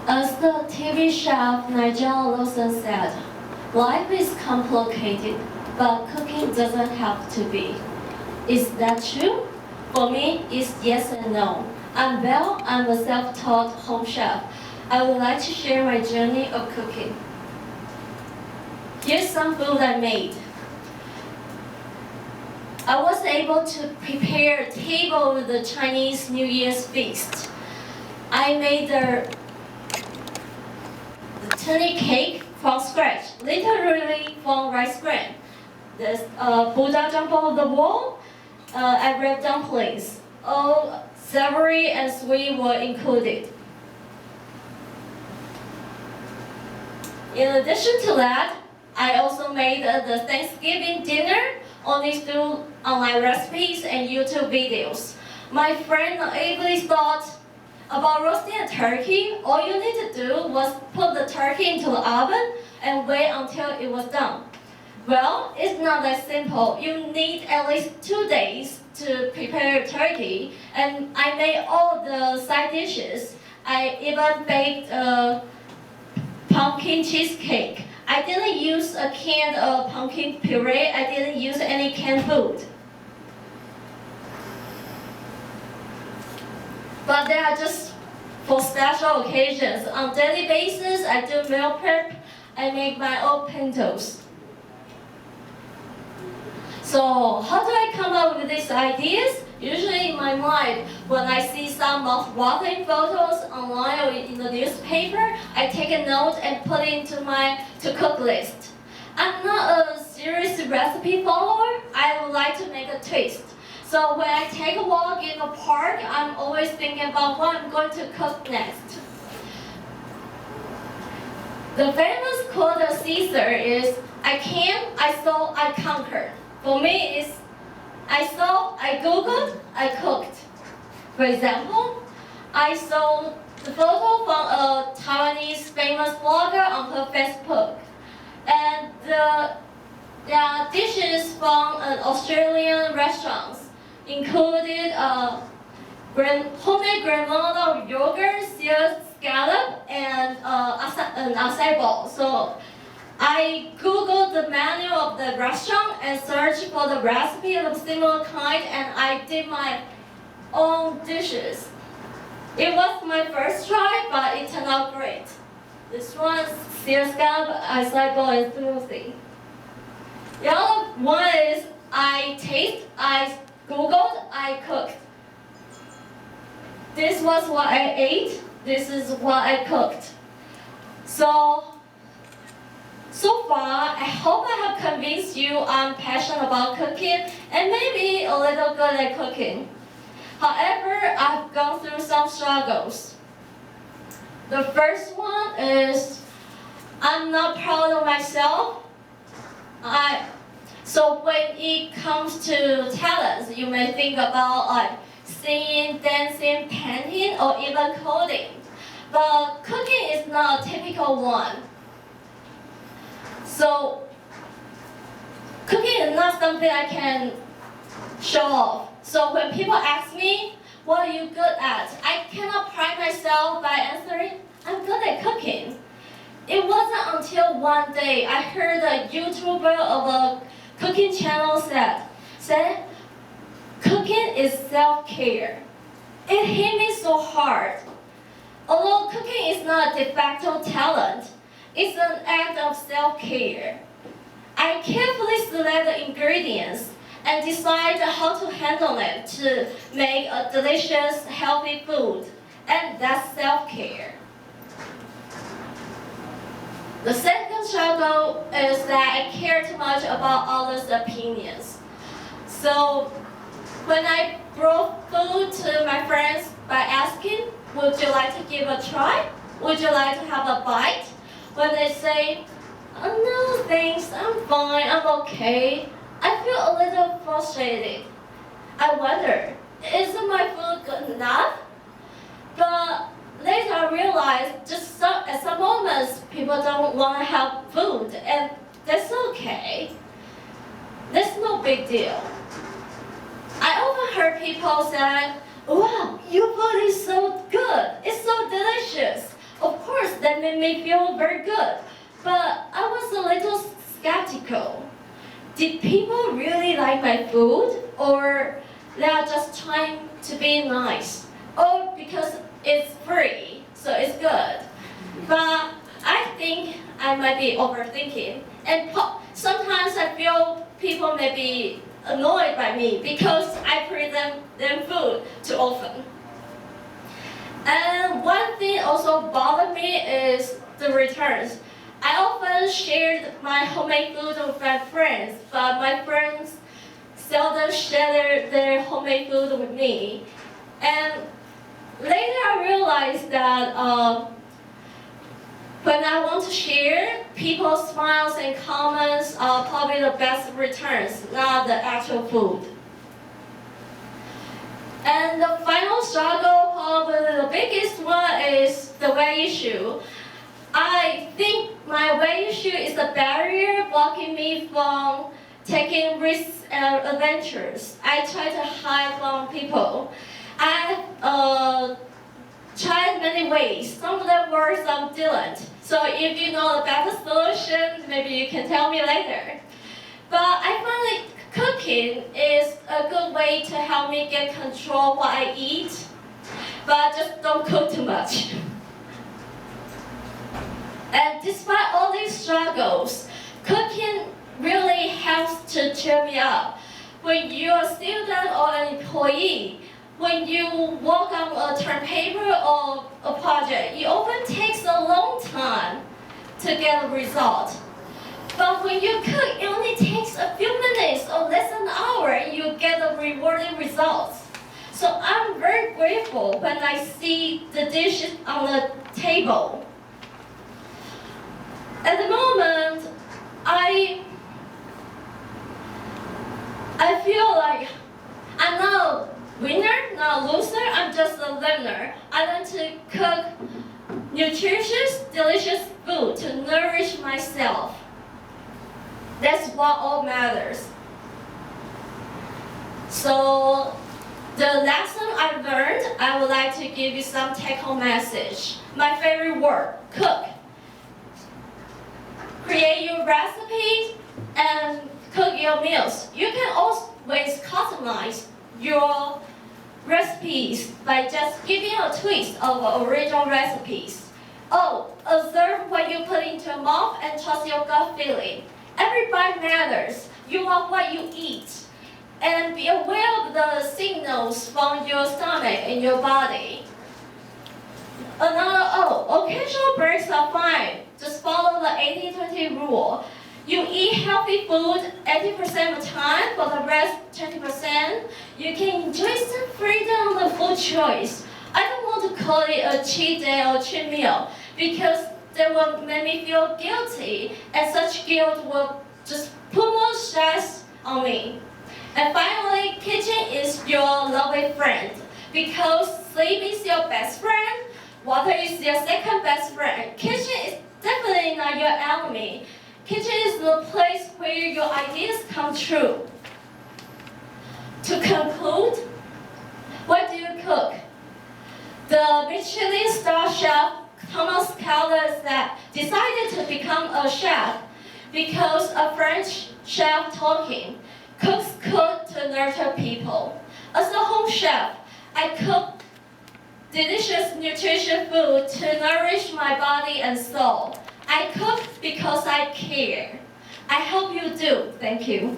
As the TV chef Nigel Lawson said, life is complicated, but cooking doesn't have to be. Is that true? For me, it's yes and no. I'm Belle, I'm a self-taught home chef. I would like to share my journey of cooking. Here's some food I made. I was able to prepare a table with the Chinese New Year's feast. I made the tiny cake from scratch, literally from rice bran. There's Buddha jump on the wall, I wrapped dumplings. All savory and sweet were included. In addition to that, I also made the Thanksgiving dinner on these two online recipes and YouTube videos. My friend naively thought about roasting a turkey. All you need to do was put the turkey into the oven and wait until it was done. Well, it's not that simple. You need at least 2 days to prepare a turkey, and I made all the side dishes. I even baked a pumpkin cheesecake. I didn't use a canned pumpkin puree. I didn't use any canned food. But they are just for special occasions. On daily basis, I do meal prep. I make my own pintos. So how do I come up with these ideas? Usually in my mind, when I see some mouth-watering photos online or in the newspaper, I take a note and put it into my to-cook list. I'm not a serious recipe follower. I would like to make a twist. So when I take a walk in the park, I'm always thinking about what I'm going to cook next. The famous quote of Caesar is, I can, I saw, I conquered. For me, it's I saw, I Googled, I cooked. For example, I saw the photo from a Taiwanese famous blogger on her Facebook. And the dishes from an Australian restaurant included homemade granola yogurt, seared scallop, and an acai bowl. So I Googled the menu of the restaurant and searched for the recipe of a similar kind, and I did my own dishes. It was my first try, but it turned out great. This one's seared scallop, acai bowl, and smoothie. The other one is I Googled, I cooked. This was what I ate. This is what I cooked. So far, I hope I have convinced you I'm passionate about cooking and maybe a little good at cooking. However, I've gone through some struggles. The first one is I'm not proud of myself. So when it comes to talents, you may think about singing, dancing, painting, or even coding. But cooking is not a typical one. So cooking is not something I can show off. So when people ask me, what are you good at? I cannot pride myself by answering, I'm good at cooking. It wasn't until one day I heard a YouTuber of a cooking channel said, cooking is self-care. It hit me so hard. Although cooking is not a de facto talent, it's an act of self-care. I carefully select the ingredients and decide how to handle it to make a delicious, healthy food, and that's self-care. The second struggle is that I care too much about others' opinions. So when I brought food to my friends by asking, would you like to give a try? Would you like to have a bite? When they say, oh, no thanks, I'm fine, I'm okay, I feel a little frustrated. I wonder, isn't my food good enough? But later I realized at some moments people don't want to have food, and that's okay. That's no big deal. I often heard people say, wow, your food is so good, it's so delicious. Of course that made me feel very good. But I was a little skeptical. Did people really like my food, or they are just trying to be nice? Or because it's free, so it's good? But I think I might be overthinking. And sometimes I feel people may be annoyed by me because I present them food too often. And one thing also bothered me is the returns. I often shared my homemade food with my friends, but my friends seldom share their homemade food with me. And later I realized that when I want to share, people's smiles and comments are probably the best returns, not the actual food. And the final struggle, probably the biggest one, is the weight issue. I think my weight issue is a barrier blocking me from taking risks and adventures. I try to hide from people. I tried many ways. Some of them worked, some didn't. So if you know the better solution, maybe you can tell me later. But I find that cooking is a good way to help me get control of what I eat, but just don't cook too much. And despite all these struggles, cooking really helps to cheer me up. When you're a student or an employee, when you work on a term paper or a project, it often takes a long time to get a result. But when you cook, it only takes a few minutes or less than an hour and you get the rewarding results. So I'm very grateful when I see the dishes on the table. At the moment, I feel like I'm not a winner, not a loser, I'm just a learner. I learn to cook nutritious, delicious food to nourish myself. That's what all matters. So, the lesson I learned, I would like to give you some take-home message. My favorite word, cook. Create your recipes and cook your meals. You can always customize your recipes by just giving a twist of original recipes. Oh, observe what you put into your mouth and trust your gut feeling. Every bite matters. You are what you eat. And be aware of the signals from your stomach and your body. Occasional breaks are fine. Just follow the 80-20 rule. You eat healthy food 80% of the time, for the rest 20%. You can enjoy some freedom of food choice. I don't want to call it a cheat day or cheat meal because that will make me feel guilty, and such guilt will just put more stress on me. And finally, kitchen is your lovely friend because sleep is your best friend, water is your second best friend. Kitchen is definitely not your enemy. Kitchen is the place where your ideas come true. To conclude, what do you cook? The Michelin star chef Tomas Keller decided to become a chef because a French chef told him, cooks cook to nurture people. As a home chef, I cook delicious, nutritious food to nourish my body and soul. I cook because I care. I hope you do. Thank you.